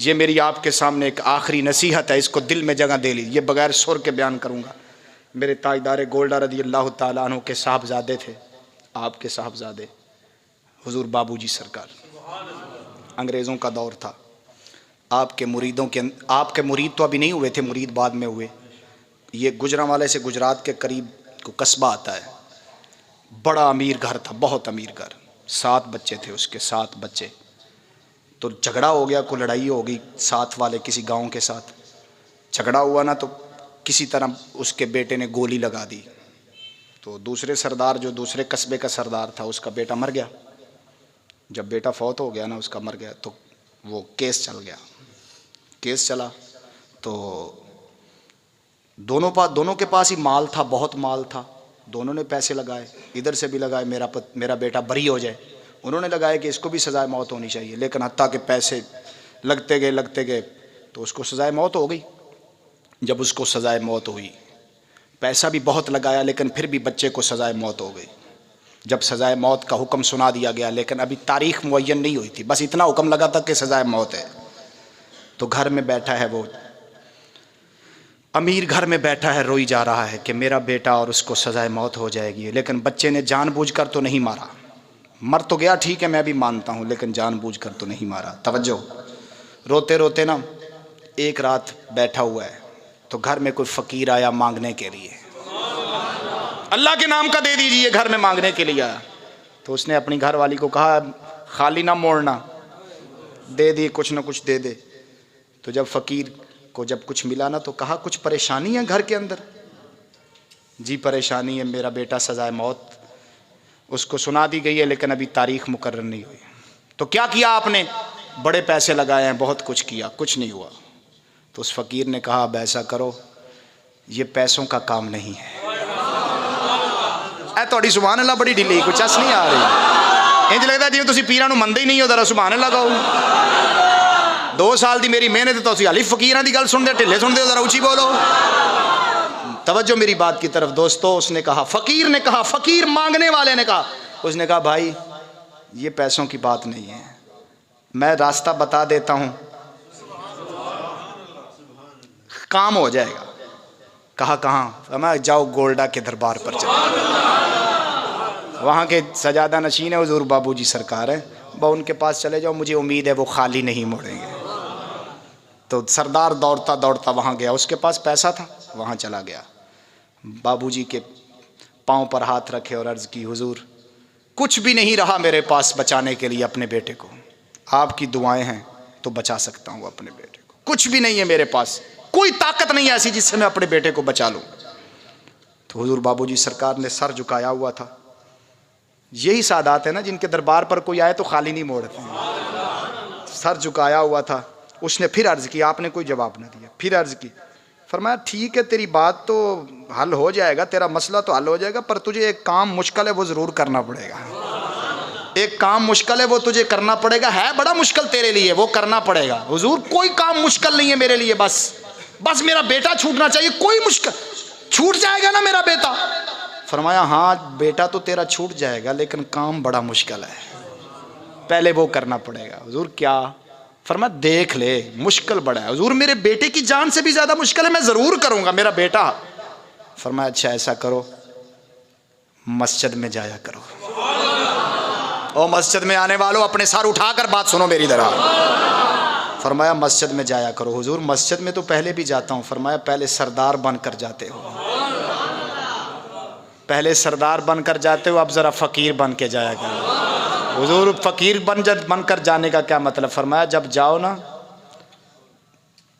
ये मेरी आपके सामने एक आखिरी नसीहत है, इसको दिल में जगह दे लीजिए। ये बगैर सुर के बयान करूँगा। मेरे ताजदार गोल्डा रज़ी अल्लाह ताला अन्हु के साहबजादे थे, आपके साहबजादे हुजूर बाबूजी सरकार। अंग्रेज़ों का दौर था। आपके मुरीद तो अभी नहीं हुए थे, मुरीद बाद में हुए। ये गुजरांवाले से गुजरात के करीब को कस्बा आता है। बड़ा अमीर घर था, बहुत अमीर घर। 7 बच्चे थे उसके, 7 बच्चे। तो झगड़ा हो गया, कोई लड़ाई हो गई साथ वाले किसी गांव के साथ। झगड़ा हुआ ना, तो किसी तरह उसके बेटे ने गोली लगा दी। तो दूसरे सरदार, जो दूसरे कस्बे का सरदार था, उसका बेटा मर गया। जब बेटा फौत हो गया ना, उसका मर गया, तो वो केस चल गया। केस चला तो दोनों के पास ही माल था, बहुत माल था। दोनों ने पैसे लगाए, इधर से भी लगाए मेरा बेटा बरी हो जाए। उन्होंने लगाया कि इसको भी सजाए मौत होनी चाहिए, लेकिन हत्ता के पैसे लगते गए तो उसको सजाए मौत हो गई। जब उसको सजाए मौत हुई, पैसा भी बहुत लगाया, लेकिन फिर भी बच्चे को सजाए मौत हो गई। जब सजाए मौत का हुक्म सुना दिया गया, लेकिन अभी तारीख मुअय्यन नहीं हुई थी, बस इतना हुक्म लगा था कि सजाए मौत है। तो घर में बैठा है वो अमीर, घर में बैठा है, रोई जा रहा है कि मेरा बेटा और उसको सजाए मौत हो जाएगी। लेकिन बच्चे ने जानबूझकर तो नहीं मारा। मर तो गया, ठीक है, मैं भी मानता हूँ, लेकिन जानबूझकर तो नहीं मारा। तवज्जो। रोते रोते ना एक रात बैठा हुआ है, तो घर में कोई फ़कीर आया मांगने के लिए, अल्लाह के नाम का दे दीजिए, घर में मांगने के लिए आया। तो उसने अपनी घर वाली को कहा, खाली ना मोड़ना, दे दिए, कुछ ना कुछ दे दे। तो जब फ़कीर को जब कुछ मिला ना, तो कहा, कुछ परेशानी है घर के अंदर? जी परेशानी है, मेरा बेटा सजाए मौत उसको सुना दी गई है, लेकिन अभी तारीख मुकर्रर नहीं हुई। तो क्या किया आपने? बड़े पैसे लगाए हैं, बहुत कुछ किया, कुछ नहीं हुआ। तो उस फ़कीर ने कहा, अब ऐसा करो, ये पैसों का काम नहीं है। थोड़ी सुभान अल्लाह बड़ी ढिली, कुछ अस नहीं आ रही। इंज लगता जिवें तुसीं पीरां नूं मनदे ही नहीं हो। जरा सुभान अल्लाह कहो। 2 साल दी मेरी मेहनत, तुसीं हाली फ़कीरां दी गल सुनदे, ढिले सुनदे हो। जरा ऊंची बोलो। तवज्जो मेरी बात की तरफ दोस्तों। उसने कहा, फ़कीर ने कहा, फ़कीर मांगने वाले ने कहा, उसने कहा, भाई ये पैसों की बात नहीं है, मैं रास्ता बता देता हूँ, काम हो जाएगा। कहा, कहाँ? मैं जाओ गोल्डा के दरबार पर चलो, वहाँ के सजादा नशीन है हुजूर बाबूजी सरकार है, उनके पास चले जाओ, मुझे उम्मीद है वो खाली नहीं मोड़ेंगे। तो सरदार दौड़ता दौड़ता वहाँ गया, उसके पास पैसा था, वहाँ चला गया। बाबूजी के पाँव पर हाथ रखे और अर्ज़ की, हुजूर कुछ भी नहीं रहा मेरे पास बचाने के लिए अपने बेटे को, आपकी दुआएं हैं तो बचा सकता हूँ अपने बेटे को। कुछ भी नहीं है मेरे पास, कोई ताकत नहीं है ऐसी जिससे मैं अपने बेटे को बचा लूँ। तो हुजूर बाबूजी सरकार ने सर झुकाया हुआ था। यही सादात है ना जिनके दरबार पर कोई आए तो खाली नहीं मोड़ते हैं। सर झुकाया हुआ था। उसने फिर अर्ज़ की, आपने कोई जवाब ना दिया। फिर अर्ज़ की, फरमाया, ठीक है तेरी बात तो हल हो जाएगा, तेरा मसला तो हल हो जाएगा, पर तुझे एक काम मुश्किल है वो ज़रूर करना पड़ेगा। एक काम मुश्किल है वो तुझे करना पड़ेगा, है बड़ा मुश्किल तेरे लिए, वो करना पड़ेगा। हुजूर कोई काम मुश्किल नहीं है मेरे लिए, बस मेरा बेटा छूटना चाहिए। कोई मुश्किल, छूट जाएगा ना मेरा बेटा? फरमाया, हाँ बेटा तो तेरा छूट जाएगा, लेकिन काम बड़ा मुश्किल है, पहले वो करना पड़ेगा। हुजूर क्या? फरमाया, देख ले, मुश्किल बड़ा है। हुजूर मेरे बेटे की जान से भी ज़्यादा मुश्किल है, मैं ज़रूर करूँगा, मेरा बेटा। फरमाया, अच्छा ऐसा करो, मस्जिद में जाया करो। और मस्जिद में आने वालों अपने सर उठाकर बात सुनो मेरी तरह। फरमाया, मस्जिद में जाया करो। हुजूर मस्जिद में तो पहले भी जाता हूँ। फरमाया, पहले सरदार बनकर जाते हो, पहले सरदार बनकर जाते हो, अब ज़रा फ़कीर बन के जाया करो। हुजूर फ़कीर बनकर जाने का क्या मतलब? फरमाया, जब जाओ ना,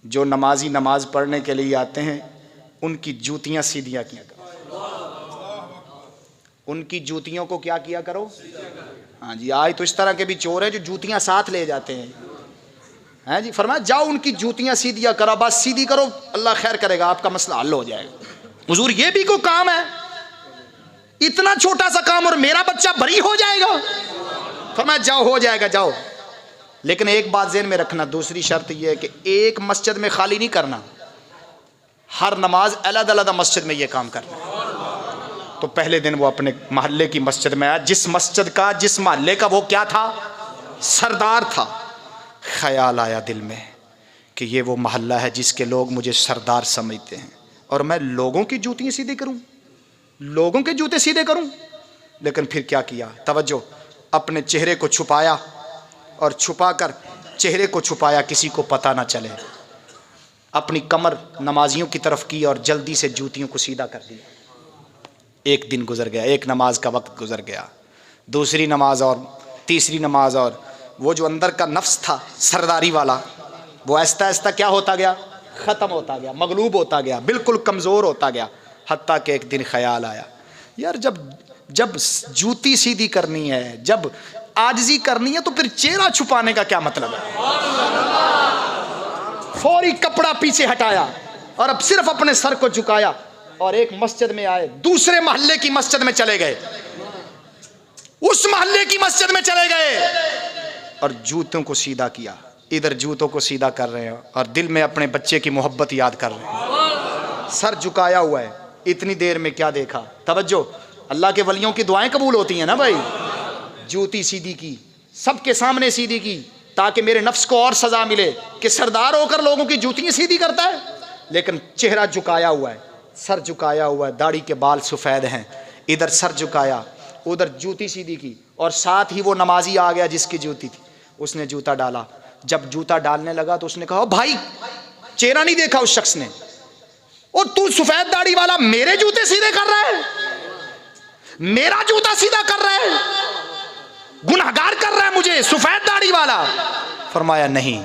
जो नमाजी नमाज पढ़ने के लिए आते हैं उनकी जूतियाँ सीधियाँ किया करो, उनकी जूतियों को क्या किया करो? हाँ जी, आज तो इस तरह के भी चोर हैं जो जूतियाँ साथ ले जाते हैं। हैं जी? फरमाया, जाओ उनकी जूतियाँ सीधियाँ करो, बस सीधी करो, अल्लाह खैर करेगा, आपका मसला हल हो जाएगा। हुजूर ये भी कोई काम है? इतना छोटा सा काम और मेरा बच्चा बरी हो जाएगा? फरमाया, जाओ, हो जाएगा, जाओ, लेकिन एक बात ज़हन में रखना, दूसरी शर्त यह है कि एक मस्जिद में खाली नहीं करना, हर नमाज अलग-अलग मस्जिद में ये काम करना। तो पहले दिन वो अपने मोहल्ले की मस्जिद में आया, जिस मस्जिद का, जिस मोहल्ले का वो क्या था? सरदार था। ख्याल आया दिल में, कि ये वो महल्ला है जिसके लोग मुझे सरदार समझते हैं और मैं लोगों की जूतियाँ सीधी करूँ, लोगों के जूते सीधे करूँ। लेकिन फिर क्या किया, तवज्जो, अपने चेहरे को छुपाया और छुपाकर चेहरे को छुपाया, किसी को पता ना चले। अपनी कमर नमाजियों की तरफ की और जल्दी से जूतियों को सीधा कर दिया। एक दिन गुजर गया, एक नमाज का वक्त गुजर गया, दूसरी नमाज और तीसरी नमाज, और वो जो अंदर का नफ्स था सरदारी वाला, वो आहिस्ता आहिस्ता क्या होता गया, ख़त्म होता गया, मगलूब होता गया, बिल्कुल कमज़ोर होता गया। हत्ता कि एक दिन ख्याल आया, यार जब जूती सीधी करनी है, जब आजिज़ी करनी है, तो फिर चेहरा छुपाने का क्या मतलब है। फौरी कपड़ा पीछे हटाया और अब सिर्फ अपने सर को झुकाया और एक मस्जिद में आए, दूसरे मोहल्ले की मस्जिद में चले गए, उस मोहल्ले की मस्जिद में चले गए और जूतों को सीधा किया। इधर जूतों को सीधा कर रहे हैं और दिल में अपने बच्चे की मोहब्बत याद कर रहे हैं, सर झुकाया हुआ है। इतनी देर में क्या देखा, तवज्जो, अल्लाह के वलियों की दुआएं कबूल होती हैं ना भाई। जूती सीधी की, सबके सामने सीधी की, ताकि मेरे नफ्स को और सजा मिले कि सरदार होकर लोगों की जूतियां सीधी करता है। लेकिन चेहरा झुकाया हुआ है, सर झुकाया हुआ है, दाढ़ी के बाल सफ़ेद हैं, इधर सर झुकाया, उधर जूती सीधी की, और साथ ही वो नमाजी आ गया जिसकी जूती थी, उसने जूता डाला। जब जूता डालने लगा तो उसने कहा, भाई, चेहरा नहीं देखा उस शख्स ने, और तू सफ़ेद दाढ़ी वाला मेरे जूते सीधे कर रहा है, मेरा जूता सीधा कर रहा है, गुनहगार कर रहा है मुझे, सफ़ेद दाढ़ी वाला। फरमाया, नहीं,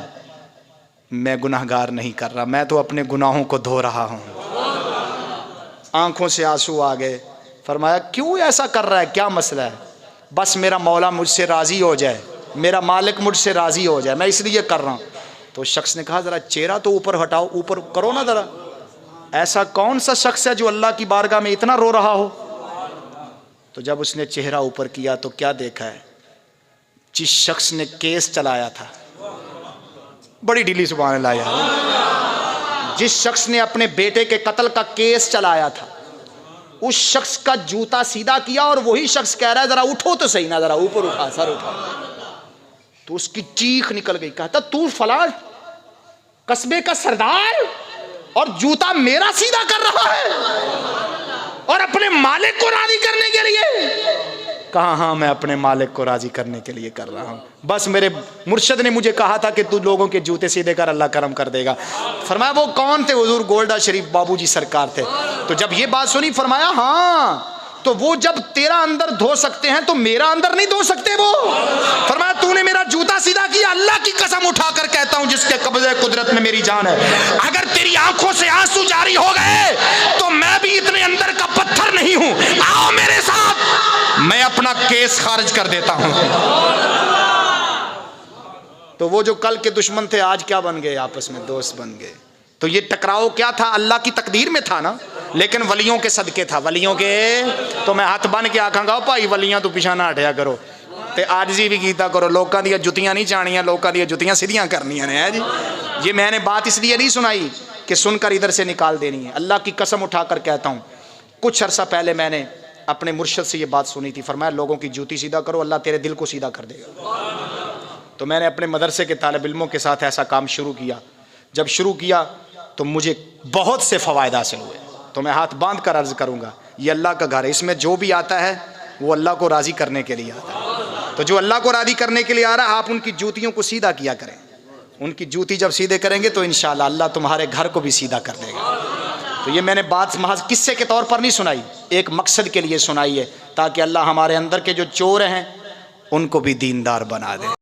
मैं गुनहगार नहीं कर रहा, मैं तो अपने गुनाहों को धो रहा हूँ। आंखों से आंसू आ गए। फरमाया, क्यों ऐसा कर रहा है, क्या मसला है। बस मेरा मौला मुझसे राज़ी हो जाए, मेरा मालिक मुझसे राज़ी हो जाए, मैं इसलिए कर रहा हूँ। तो शख्स ने कहा, ज़रा चेहरा तो ऊपर हटाओ, ऊपर करो ना ज़रा। ऐसा कौन सा शख्स है जो अल्लाह की बारगाह में इतना रो रहा हो। तो जब उसने चेहरा ऊपर किया तो क्या देखा है, जिस शख्स ने केस चलाया था, बड़ी ढीली सुभान अल्लाह यार, जिस शख्स ने अपने बेटे के कत्ल का केस चलाया था, उस शख्स का जूता सीधा किया और वही शख्स कह रहा है, जरा उठो तो सही ना, जरा ऊपर उठा, सर उठा। तो उसकी चीख निकल गई, कहता, तू फलां कस्बे का सरदार और जूता मेरा सीधा कर रहा है और अपने मालिक को राजी करने के लिए। कहा, हाँ, मैं अपने मालिक को राजी करने के लिए कर रहा हूँ, बस मेरे मुर्शद ने मुझे कहा था कि तू लोगों के जूते सीधे कर, अल्लाह करम कर देगा। फरमाया, वो कौन थे, हुजूर गोल्डा शरीफ बाबूजी सरकार थे। तो जब ये बात सुनी, फरमाया, हाँ, तो वो जब तेरा अंदर धो सकते हैं तो मेरा अंदर नहीं धो सकते वो। फरमाया, तूने मेरा जूता सीधा किया, अल्लाह की कसम उठाकर कहता हूं जिसके कब्जे कुदरत में मेरी जान है, अगर तेरी आंखों से आंसू जारी हो गए तो मैं भी इतने अंदर का पत्थर नहीं हूं, आओ मेरे साथ, मैं अपना केस खारिज कर देता हूं। तो वो जो कल के दुश्मन थे आज क्या बन गए, आपस में दोस्त बन गए। तो ये टकराव क्या था, अल्लाह की तकदीर में था ना, लेकिन वलियों के सदके था, वलियों के। तो मैं हाथ बन के आखांगा, भाई वलियां तो पिछा ना हटिया करो ते आजिज़ी भी कीता करो, लोगों दी जुतियां नहीं चाणियां, लोगों दी जुतियां सीधियां करनियां ने। है जी, ये मैंने बात इसलिए नहीं सुनाई कि सुनकर इधर से निकाल देनी है। अल्लाह की कसम उठाकर कहता हूँ, कुछ अर्सा पहले मैंने अपने मुर्शद से ये बात सुनी थी। फरमाया, लोगों की जूती सीधा करो, अल्लाह तेरे दिल को सीधा कर देगा। तो मैंने अपने मदरसे के तालिब इल्मों के साथ ऐसा काम शुरू किया। जब शुरू किया तो मुझे बहुत से फ़वायद हासिल हुए। तो मैं हाथ बांध कर अर्ज़ करूँगा, ये अल्लाह का घर है, इसमें जो भी आता है वो अल्लाह को राज़ी करने के लिए आता है। तो जो अल्लाह को राज़ी करने के लिए आ रहा है, आप उनकी जूतियों को सीधा किया करें। उनकी जूती जब सीधे करेंगे तो इंशाअल्लाह अल्लाह तुम्हारे घर को भी सीधा कर देगा। तो ये मैंने बात महज किस्से के तौर पर नहीं सुनाई, एक मकसद के लिए सुनाई है, ताकि अल्लाह हमारे अंदर के जो चोर हैं उनको भी दीनदार बना दे।